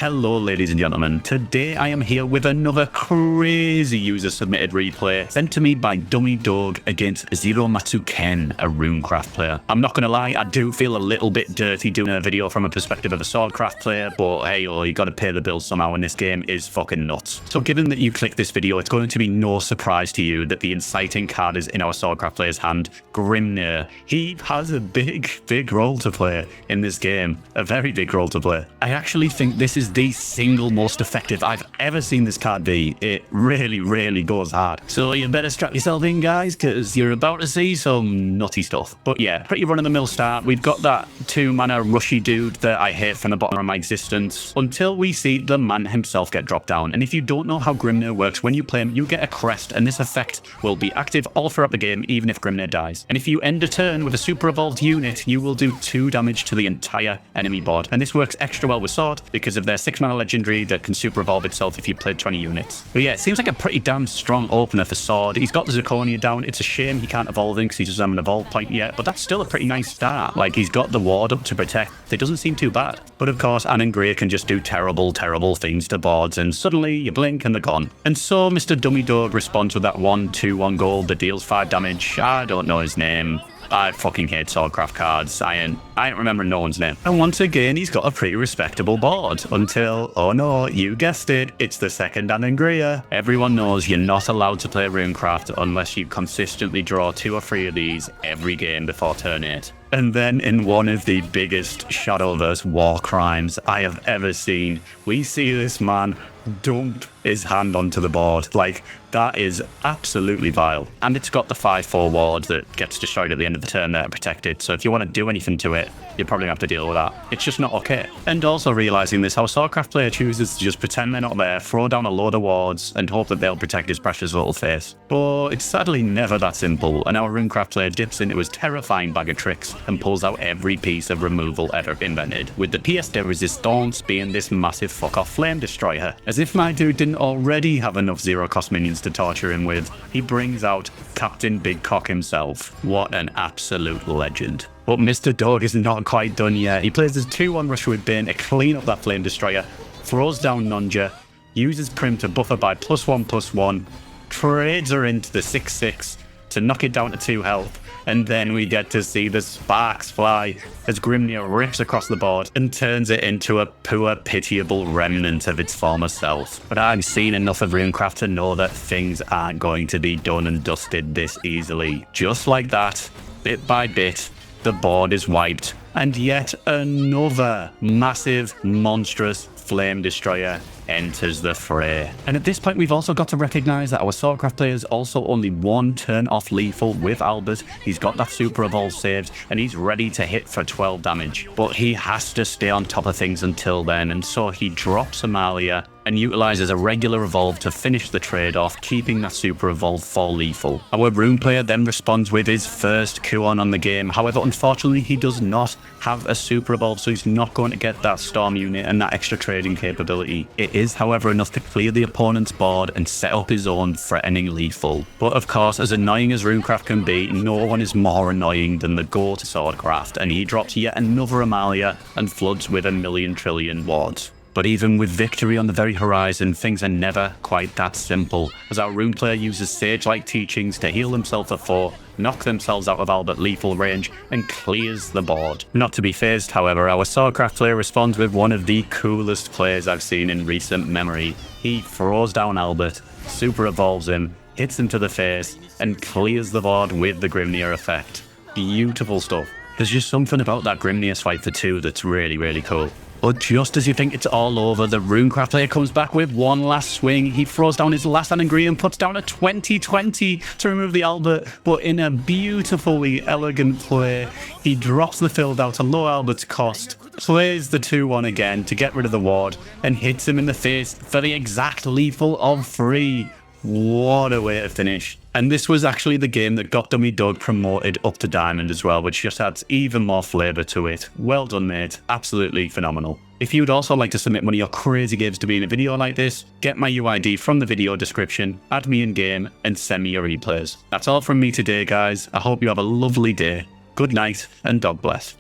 Hello ladies and gentlemen, today I am here with another crazy user submitted replay sent to me by DummyDoge against Zero Matsuken, a Runecraft player. I'm not gonna lie, I do feel a little bit dirty doing a video from a perspective of a Swordcraft player, but hey, you gotta pay the bills somehow and this game is fucking nuts. So given that you clicked this video, it's going to be no surprise to you that the inciting card is in our Swordcraft player's hand, Grimnir. He has a big role to play in this game, a very big role to play. I actually think this is the single most effective I've ever seen this card be. It really goes hard. So you better strap yourself in, guys, because you're about to see some nutty stuff. But yeah, pretty run-of-the-mill start. We've got that 2-mana rushy dude that I hate from the bottom of my existence until we see the man himself get dropped down. And if you don't know how Grimnir works, when you play him, you get a crest, and this effect will be active all throughout the game, even if Grimnir dies. And if you end a turn with a super evolved unit, you will do 2 damage to the entire enemy board. And this works extra well with Sword because of their 6-mana legendary that can super evolve itself if you played 20 units. But yeah, it seems like a pretty damn strong opener for Sword. He's got the Zirconia down. It's a shame he can't evolve in because he doesn't have an evolve point yet, but that's still a pretty nice start. Like, he's got the ward up to protect. It doesn't seem too bad. But of course, Anne and Grey can just do terrible things to boards, and suddenly you blink and they're gone. And so Mr. DummyDoge responds with that 1/2/1 gold that deals 5 damage. I don't know his name. I fucking hate Swordcraft cards. I ain't remembering no one's name. And once again, he's got a pretty respectable board until, oh no, you guessed it, it's the second Anne and Grey. Everyone knows you're not allowed to play Runecraft unless you consistently draw 2 or 3 of these every game before turn 8. And then in one of the biggest Shadowverse war crimes I have ever seen, we see this man dump his hand onto the board. Like, that is absolutely vile. And it's got the 5/4 ward that gets destroyed at the end of the turn there to protect it. So if you want to do anything to it, you're probably going to have to deal with that. It's just not okay. And also realizing this, how a Swordcraft player chooses to just pretend they're not there, throw down a load of wards, and hope that they'll protect his precious little face. But it's sadly never that simple, and our Runecraft player dips into his terrifying bag of tricks and pulls out every piece of removal ever invented, with the pièce de résistance being this massive fuck-off flame destroyer. As if my dude didn't already have enough zero-cost minions to torture him with, he brings out Captain Big Cock himself. What an absolute legend. But Mr. Dog is not quite done yet. He plays his 2/1 rush with Bane to clean up that flame destroyer, throws down Nunja, uses Prim to buffer by +1/+1, trades her into the 6/6 to knock it down to 2 health, and then we get to see the sparks fly as Grimnir rips across the board and turns it into a poor, pitiable remnant of its former self. But I've seen enough of Runecraft to know that things aren't going to be done and dusted this easily. Just like that, bit by bit, the board is wiped, and yet another massive, monstrous flame destroyer enters the fray. And at this point, we've also got to recognize that our Swordcraft player is also only 1 turn off lethal with Albert. He's got that super evolve saved, and he's ready to hit for 12 damage. But he has to stay on top of things until then, and so he drops Amalia and utilizes a regular evolve to finish the trade-off, keeping that super evolve for lethal. Our Rune player then responds with his first Kuon on the game. However, unfortunately, he does not have a super evolve, so he's not going to get that storm unit and that extra trading capability. It is, however, enough to clear the opponent's board and set up his own threatening lethal. But of course, as annoying as Runecraft can be, no one is more annoying than the GOAT Swordcraft, and he drops yet another Amalia and floods with 1,000,000 trillion wards. But even with victory on the very horizon, things are never quite that simple, as our Rune player uses sage-like teachings to heal themselves for 4, knock themselves out of Albert lethal range, and clears the board. Not to be phased, however, our Swordcraft player responds with one of the coolest plays I've seen in recent memory. He throws down Albert, super evolves him, hits him to the face, and clears the board with the Grimnir effect. Beautiful stuff. There's just something about that Grimnir swipe for 2 that's really cool. But just as you think it's all over, the Runecraft player comes back with one last swing. He throws down his last Anne and Grey and puts down a 20/20 to remove the Albert. But in a beautifully elegant play, he drops the field out to low Albert's cost, plays the 2/1 again to get rid of the ward, and hits him in the face for the exact lethal of 3. What a way to finish. And this was actually the game that got DummyDoge promoted up to Diamond as well, which just adds even more flavour to it. Well done, mate. Absolutely phenomenal. If you'd also like to submit one of your crazy gives to be in a video like this, get my UID from the video description, add me in game, and send me your replays. That's all from me today, guys. I hope you have a lovely day. Good night, and dog bless.